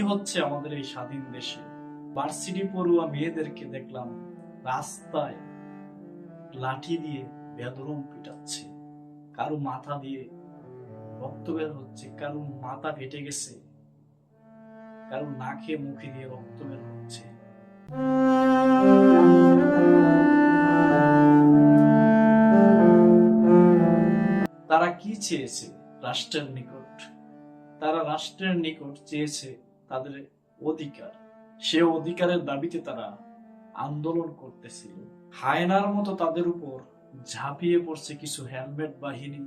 হচ্ছে আমাদের এই স্বাধীন দেশে? ভার্সিটি পড়ুয়া মেয়েদেরকে দেখলাম রাস্তায় লাঠি দিয়ে বেদরম পিটাচ্ছে, কারো মাথা দিয়ে রক্ত বের হচ্ছে, কারো মাথা ফেটে গেছে, কারো নাকে মুখে দিয়ে রক্ত বের হচ্ছে। তারা কি চেয়েছে রাষ্ট্রের নিকট? তারা রাষ্ট্রের নিকট চেয়েছে তাদের অধিকার। সে অধিকারের দাবিতে তারা আন্দোলন করতেছিল। হায়নার মতো তাদের উপর ঝাঁপিয়ে পড়ছে কিছু হেলমেট বাহিনী,